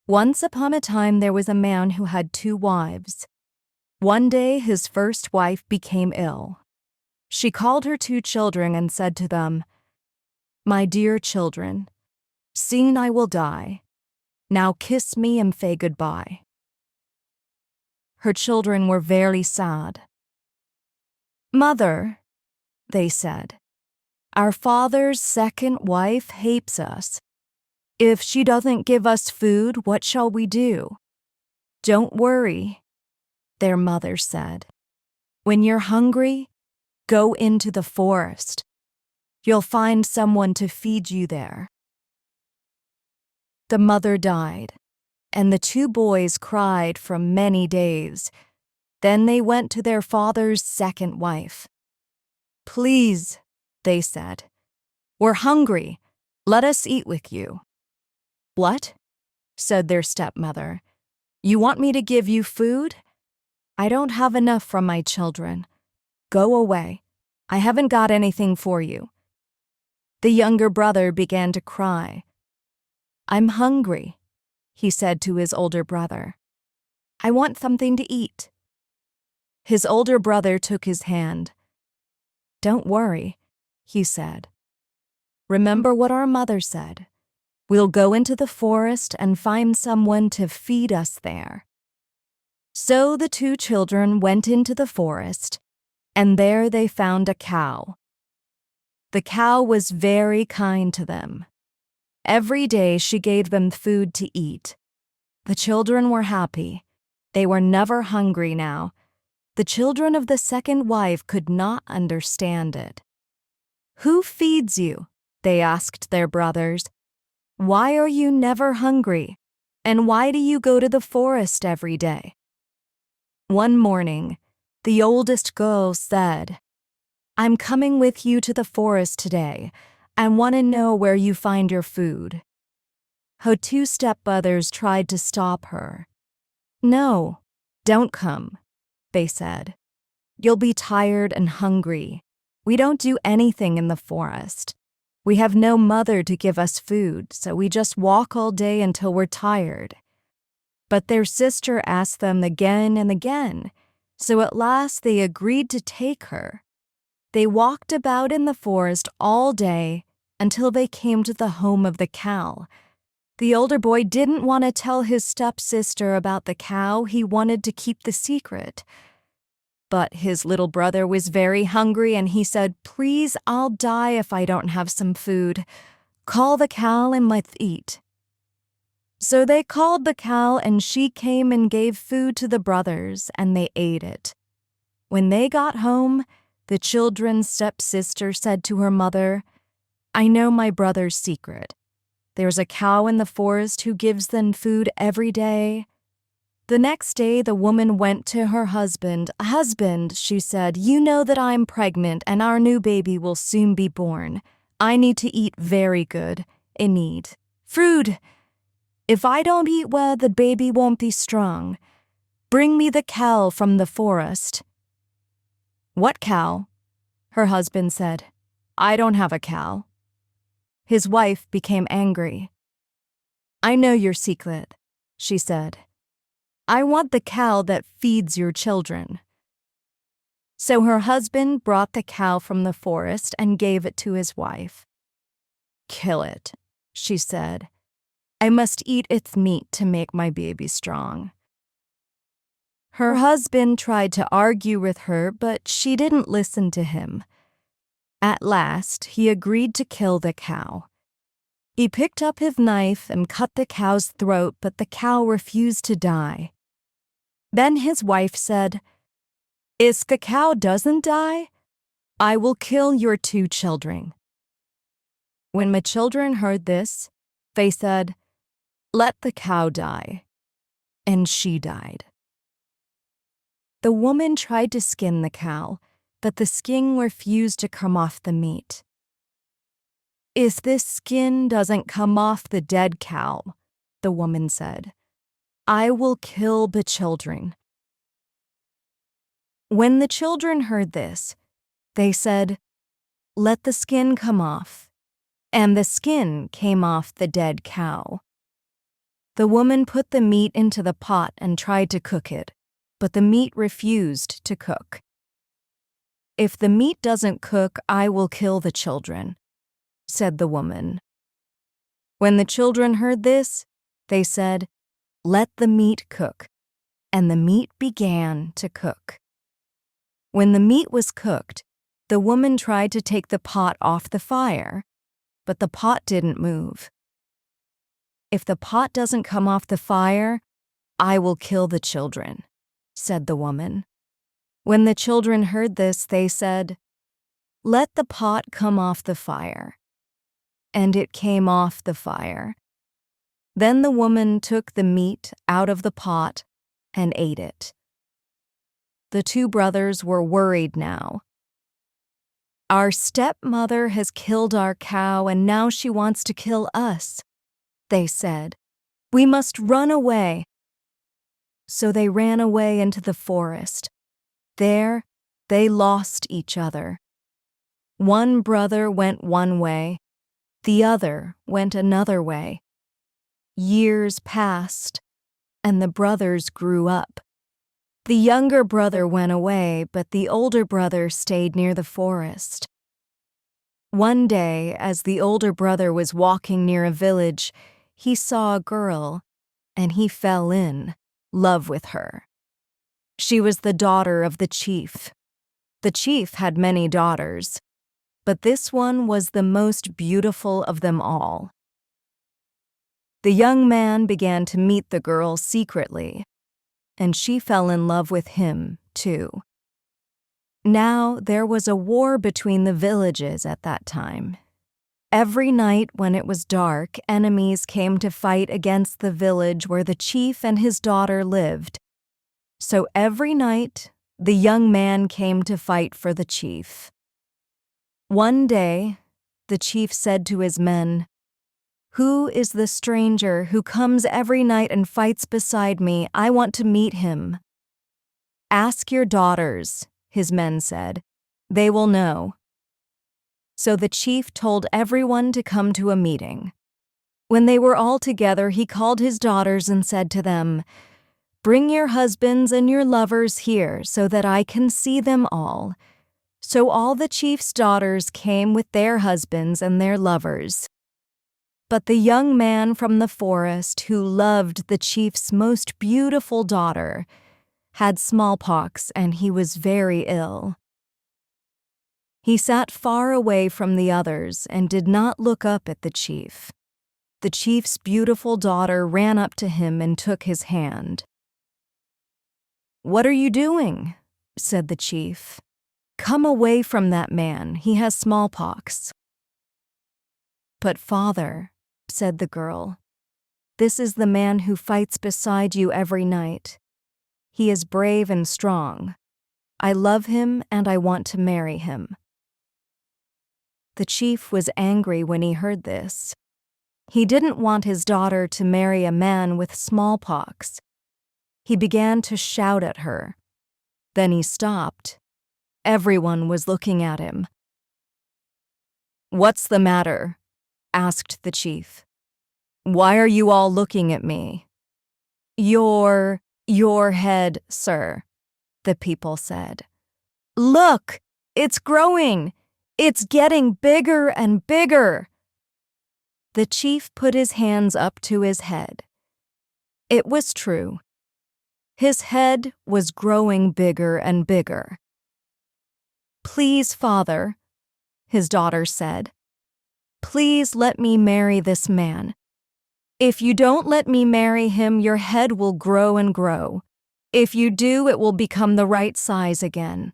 Once upon a time there was a man who had 2 wives. One day his first wife became ill. She called her 2 children and said to them, "My dear children, soon I will die. Now kiss me and say goodbye." Her children were very sad. "Mother," they said, "our father's second wife hates us. If she doesn't give us food, what shall we do?" "Don't worry," their mother said. "When you're hungry, go into the forest. You'll find someone to feed you there." The mother died, and the 2 boys cried for many days. Then they went to their father's second wife. "Please," they said, "we're hungry. Let us eat with you." "What?" said their stepmother. "You want me to give you food? I don't have enough from my children. Go away. I haven't got anything for you." The younger brother began to cry. "I'm hungry," he said to his older brother. "I want something to eat." His older brother took his hand. "Don't worry," he said. "Remember what our mother said. We'll go into the forest and find someone to feed us there." So the 2 children went into the forest, and there they found a cow. The cow was very kind to them. Every day she gave them food to eat. The children were happy. They were never hungry now. The children of the second wife could not understand it. "Who feeds you?" they asked their brothers. "Why are you never hungry? And why do you go to the forest every day?" One morning, the oldest girl said, "I'm coming with you to the forest today and want to know where you find your food." Her 2 stepbrothers tried to stop her. "No, don't come," they said. "You'll be tired and hungry. We don't do anything in the forest. We have no mother to give us food, so we just walk all day until we're tired." But their sister asked them again and again, so at last they agreed to take her. They walked about in the forest all day until they came to the home of the cow. The older boy didn't want to tell his stepsister about the cow. He wanted to keep the secret. But his little brother was very hungry, and he said, "Please, I'll die if I don't have some food. Call the cow and let's eat." So they called the cow, and she came and gave food to the brothers, and they ate it. When they got home, the children's stepsister said to her mother, "I know my brother's secret. There's a cow in the forest who gives them food every day." The next day, the woman went to her husband. "Husband," she said, "you know that I'm pregnant and our new baby will soon be born. I need to eat very good. I need food. If I don't eat well, the baby won't be strong. Bring me the cow from the forest." "What cow?" her husband said. "I don't have a cow." His wife became angry. "I know your secret," she said. "I want the cow that feeds your children." So her husband brought the cow from the forest and gave it to his wife. "Kill it," she said. "I must eat its meat to make my baby strong." Her husband tried to argue with her, but she didn't listen to him. At last, he agreed to kill the cow. He picked up his knife and cut the cow's throat, but the cow refused to die. Then his wife said, "If the cow doesn't die, I will kill your 2 children." When my children heard this, they said, "Let the cow die." And she died. The woman tried to skin the cow, but the skin refused to come off the meat. "If this skin doesn't come off the dead cow," the woman said, "I will kill the children." When the children heard this, they said, "Let the skin come off." And the skin came off the dead cow. The woman put the meat into the pot and tried to cook it, but the meat refused to cook. "If the meat doesn't cook, I will kill the children," said the woman. When the children heard this, they said, "Let the meat cook," and the meat began to cook. When the meat was cooked, the woman tried to take the pot off the fire, but the pot didn't move. "If the pot doesn't come off the fire, I will kill the children," said the woman. When the children heard this, they said, "Let the pot come off the fire." And it came off the fire. Then the woman took the meat out of the pot and ate it. The two brothers were worried now. "Our stepmother has killed our cow, and now she wants to kill us," they said. "We must run away." So they ran away into the forest. There, they lost each other. One brother went one way, the other went another way. Years passed, and the brothers grew up. The younger brother went away, but the older brother stayed near the forest. One day, as the older brother was walking near a village, he saw a girl, and he fell in love with her. She was the daughter of the chief. The chief had many daughters, but this one was the most beautiful of them all. The young man began to meet the girl secretly, and she fell in love with him, too. Now there was a war between the villages at that time. Every night when it was dark, enemies came to fight against the village where the chief and his daughter lived. So every night, the young man came to fight for the chief. One day, the chief said to his men, "Who is the stranger who comes every night and fights beside me? I want to meet him." "Ask your daughters," his men said. "They will know." So the chief told everyone to come to a meeting. When they were all together, he called his daughters and said to them, "Bring your husbands and your lovers here so that I can see them all." So all the chief's daughters came with their husbands and their lovers. But the young man from the forest, who loved the chief's most beautiful daughter, had smallpox, and he was very ill. He sat far away from the others and did not look up at the chief. The chief's beautiful daughter ran up to him and took his hand. "What are you doing?" said the chief. "Come away from that man. He has smallpox." "But father," said the girl, "this is the man who fights beside you every night. He is brave and strong. I love him and I want to marry him." The chief was angry when he heard this. He didn't want his daughter to marry a man with smallpox. He began to shout at her. Then he stopped. Everyone was looking at him. "What's the matter?" asked the chief. "Why are you all looking at me?" Your head, sir," the people said. "Look, it's growing. It's getting bigger and bigger." The chief put his hands up to his head. It was true. His head was growing bigger and bigger. "Please, father," his daughter said, "please let me marry this man. If you don't let me marry him, your head will grow and grow. If you do, it will become the right size again."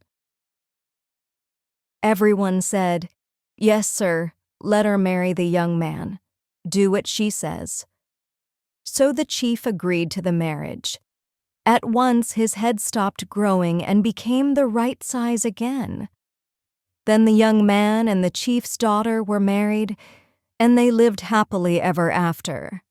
Everyone said, "Yes, sir, let her marry the young man. Do what she says." So the chief agreed to the marriage. At once his head stopped growing and became the right size again. Then the young man and the chief's daughter were married, and they lived happily ever after.